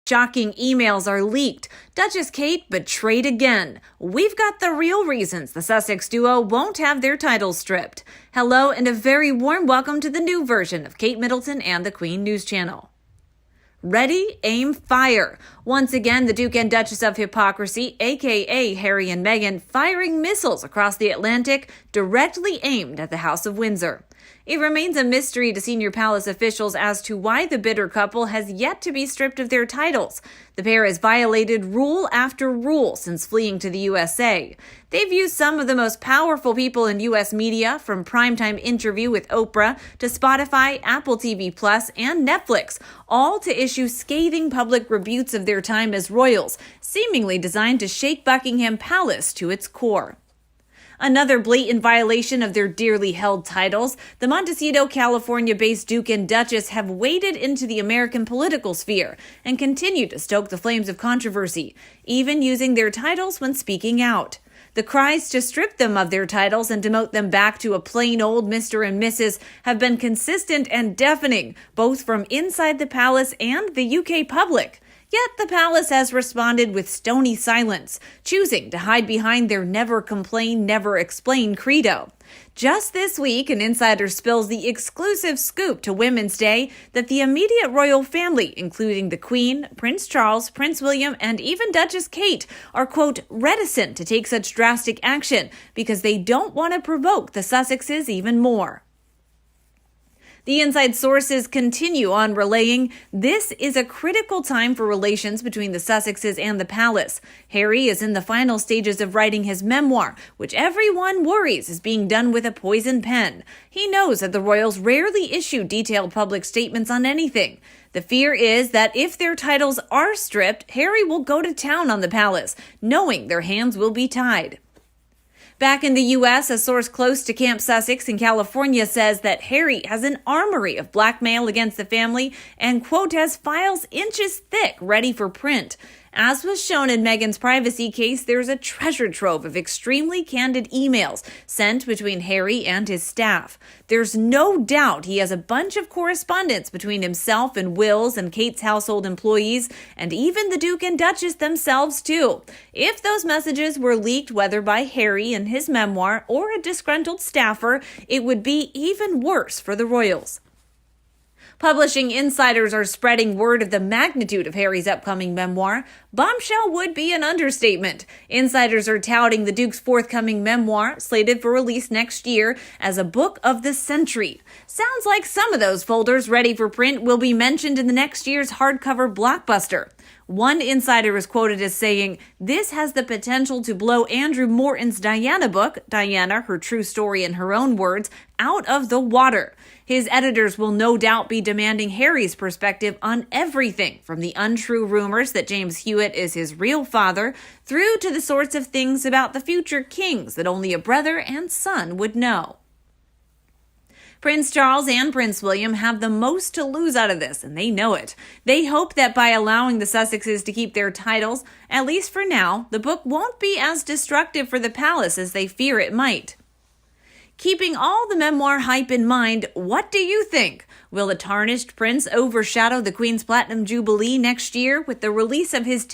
Shocking emails are leaked. Duchess Kate betrayed again. We've got the real reasons the Sussex duo won't have their titles stripped. Hello and a very warm welcome to the new version of Kate Middleton and the Queen News Channel. Ready, aim, fire. Once again, the Duke and Duchess of Hypocrisy, aka Harry and Meghan, firing missiles across the Atlantic directly aimed at the House of Windsor. It remains a mystery to senior palace officials as to why the bitter couple has yet to be stripped of their titles. The pair has violated rule after rule since fleeing to the USA. They've used some of the most powerful people in U.S. media, from primetime interview with Oprah to Spotify, Apple TV Plus, and Netflix, all to issue scathing public rebukes of their time as royals, seemingly designed to shake Buckingham Palace to its core. Another blatant violation of their dearly held titles, the Montecito, California-based Duke and Duchess have waded into the American political sphere and continue to stoke the flames of controversy, even using their titles when speaking out. The cries to strip them of their titles and demote them back to a plain old Mr. and Mrs. have been consistent and deafening, both from inside the palace and the UK public. Yet the palace has responded with stony silence, choosing to hide behind their never complain, never explain credo. Just this week, an insider spills the exclusive scoop to Women's Day that the immediate royal family, including the Queen, Prince Charles, Prince William, and even Duchess Kate, are, quote, reticent to take such drastic action because they don't want to provoke the Sussexes even more. The inside sources continue on relaying, this is a critical time for relations between the Sussexes and the palace. Harry is in the final stages of writing his memoir, which everyone worries is being done with a poison pen. He knows that the royals rarely issue detailed public statements on anything. The fear is that if their titles are stripped, Harry will go to town on the palace, knowing their hands will be tied. Back in the U.S., a source close to Camp Sussex in California says that Harry has an armory of blackmail against the family and, quote, has files inches thick ready for print. As was shown in Meghan's privacy case, there's a treasure trove of extremely candid emails sent between Harry and his staff. There's no doubt he has a bunch of correspondence between himself and Will's and Kate's household employees, and even the Duke and Duchess themselves, too. If those messages were leaked, whether by Harry in his memoir or a disgruntled staffer, it would be even worse for the royals. Publishing insiders are spreading word of the magnitude of Harry's upcoming memoir. Bombshell would be an understatement. Insiders are touting the Duke's forthcoming memoir, slated for release next year, as a book of the century. Sounds like some of those folders ready for print will be mentioned in the next year's hardcover blockbuster. One insider is quoted as saying, this has the potential to blow Andrew Morton's Diana book, Diana, Her True Story in Her Own Words, out of the water. His editors will no doubt be demanding Harry's perspective on everything, from the untrue rumors that James Hewitt is his real father, through to the sorts of things about the future kings that only a brother and son would know. Prince Charles and Prince William have the most to lose out of this, and they know it. They hope that by allowing the Sussexes to keep their titles, at least for now, the book won't be as destructive for the palace as they fear it might. Keeping all the memoir hype in mind, what do you think? Will the tarnished prince overshadow the Queen's Platinum Jubilee next year with the release of his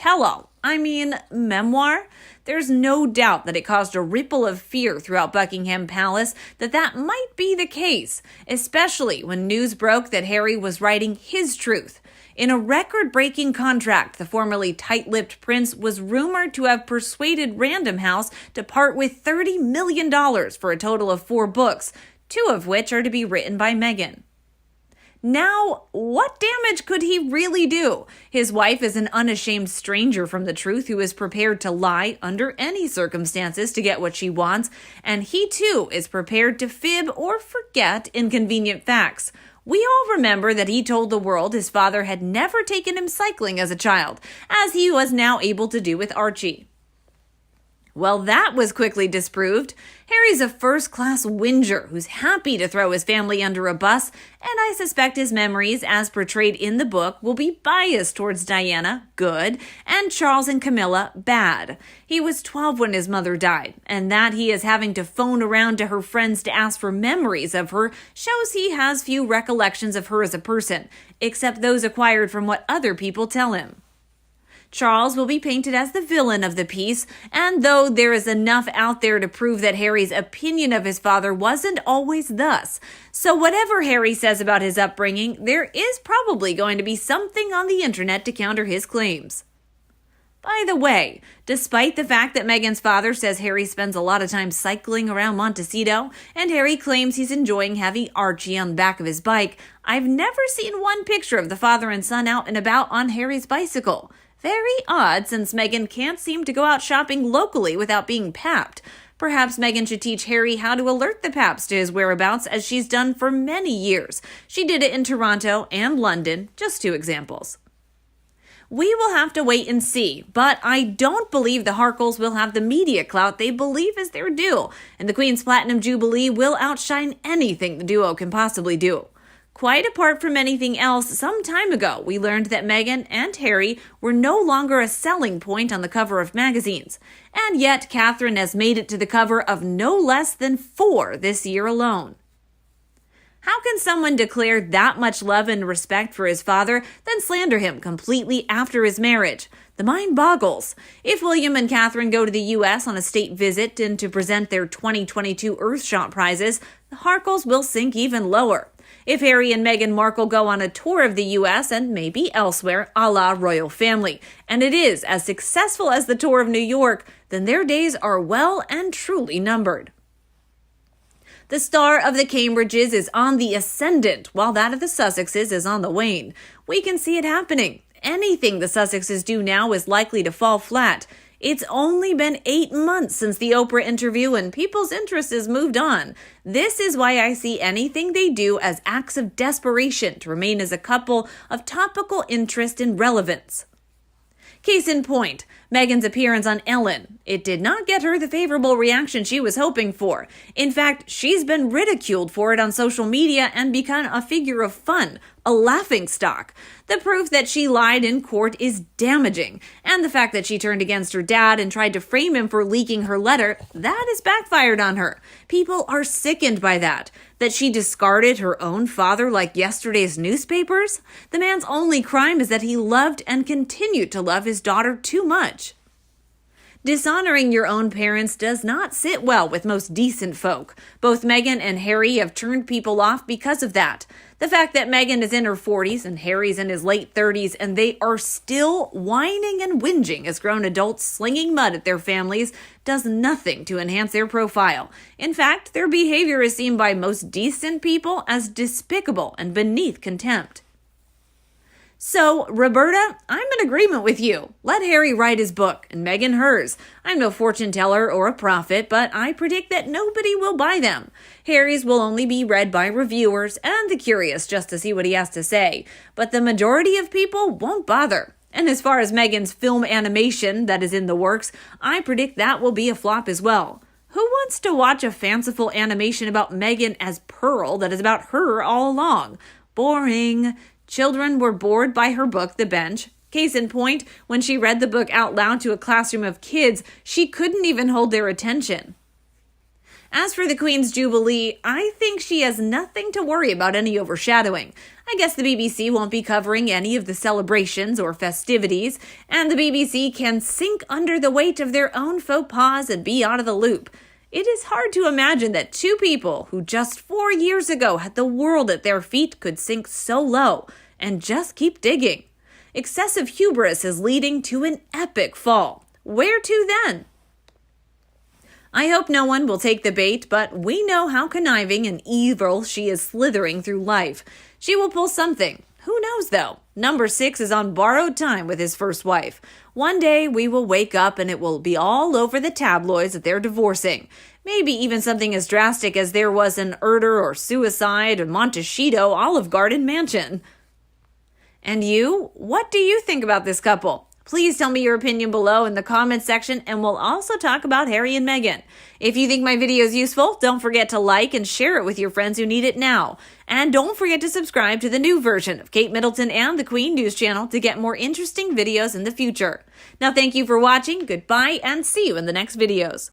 memoir? There's no doubt that it caused a ripple of fear throughout Buckingham Palace that might be the case, especially when news broke that Harry was writing his truth. In a record-breaking contract, the formerly tight-lipped prince was rumored to have persuaded Random House to part with $30 million for a total of 4 books, 2 of which are to be written by Meghan. Now, what damage could he really do? His wife is an unashamed stranger from the truth who is prepared to lie under any circumstances to get what she wants, and he too is prepared to fib or forget inconvenient facts. We all remember that he told the world his father had never taken him cycling as a child, as he was now able to do with Archie. Well, that was quickly disproved. Harry's a first-class whinger who's happy to throw his family under a bus, and I suspect his memories, as portrayed in the book, will be biased towards Diana, good, and Charles and Camilla, bad. He was 12 when his mother died, and that he is having to phone around to her friends to ask for memories of her shows he has few recollections of her as a person, except those acquired from what other people tell him. Charles will be painted as the villain of the piece, and though there is enough out there to prove that Harry's opinion of his father wasn't always thus, so whatever Harry says about his upbringing, there is probably going to be something on the internet to counter his claims. By the way, despite the fact that Meghan's father says Harry spends a lot of time cycling around Montecito, and Harry claims he's enjoying having Archie on the back of his bike, I've never seen one picture of the father and son out and about on Harry's bicycle. Very odd, since Meghan can't seem to go out shopping locally without being papped. Perhaps Meghan should teach Harry how to alert the paps to his whereabouts, as she's done for many years. She did it in Toronto and London, just 2 examples. We will have to wait and see, but I don't believe the Harkles will have the media clout they believe is their due, and the Queen's Platinum Jubilee will outshine anything the duo can possibly do. Quite apart from anything else, some time ago we learned that Meghan and Harry were no longer a selling point on the cover of magazines, and yet Catherine has made it to the cover of no less than 4 this year alone. How can someone declare that much love and respect for his father, then slander him completely after his marriage? The mind boggles. If William and Catherine go to the U.S. on a state visit and to present their 2022 Earthshot prizes, the Harkles will sink even lower. If Harry and Meghan Markle go on a tour of the U.S. and maybe elsewhere, a la royal family, and it is as successful as the tour of New York, then their days are well and truly numbered. The star of the Cambridges is on the ascendant, while that of the Sussexes is on the wane. We can see it happening. Anything the Sussexes do now is likely to fall flat. It's only been 8 months since the Oprah interview, and people's interest has moved on. This is why I see anything they do as acts of desperation to remain as a couple of topical interest and relevance. Case in point, Meghan's appearance on Ellen. It did not get her the favorable reaction she was hoping for. In fact, she's been ridiculed for it on social media and become a figure of fun, a laughingstock. The proof that she lied in court is damaging, and the fact that she turned against her dad and tried to frame him for leaking her letter, that has backfired on her. People are sickened by that. That she discarded her own father like yesterday's newspapers? The man's only crime is that he loved and continued to love his daughter too much. Dishonoring your own parents does not sit well with most decent folk. Both Meghan and Harry have turned people off because of that. The fact that Meghan is in her 40s and Harry's in his late 30s and they are still whining and whinging as grown adults slinging mud at their families does nothing to enhance their profile. In fact, their behavior is seen by most decent people as despicable and beneath contempt. So, Roberta, I'm in agreement with you. Let Harry write his book and Meghan hers. I'm no fortune teller or a prophet, but I predict that nobody will buy them. Harry's will only be read by reviewers and the curious just to see what he has to say, but the majority of people won't bother. And as far as Meghan's film animation that is in the works, I predict that will be a flop as well. Who wants to watch a fanciful animation about Meghan as Pearl that is about her all along? Boring. Children were bored by her book, The Bench. Case in point, when she read the book out loud to a classroom of kids, she couldn't even hold their attention. As for the Queen's Jubilee, I think she has nothing to worry about any overshadowing. I guess the BBC won't be covering any of the celebrations or festivities, and the BBC can sink under the weight of their own faux pas and be out of the loop. It is hard to imagine that 2 people who just 4 years ago had the world at their feet could sink so low and just keep digging. Excessive hubris is leading to an epic fall. Where to then? I hope no one will take the bait, but we know how conniving and evil she is slithering through life. She will pull something. Who knows, though? Number 6 is on borrowed time with his first wife. One day we will wake up and it will be all over the tabloids that they're divorcing. Maybe even something as drastic as there was an murder or suicide in Montecito Olive Garden mansion. And you? What do you think about this couple? Please tell me your opinion below in the comments section, and we'll also talk about Harry and Meghan. If you think my video is useful, don't forget to like and share it with your friends who need it now. And don't forget to subscribe to the new version of Kate Middleton and the Queen News Channel to get more interesting videos in the future. Now, thank you for watching, goodbye, and see you in the next videos.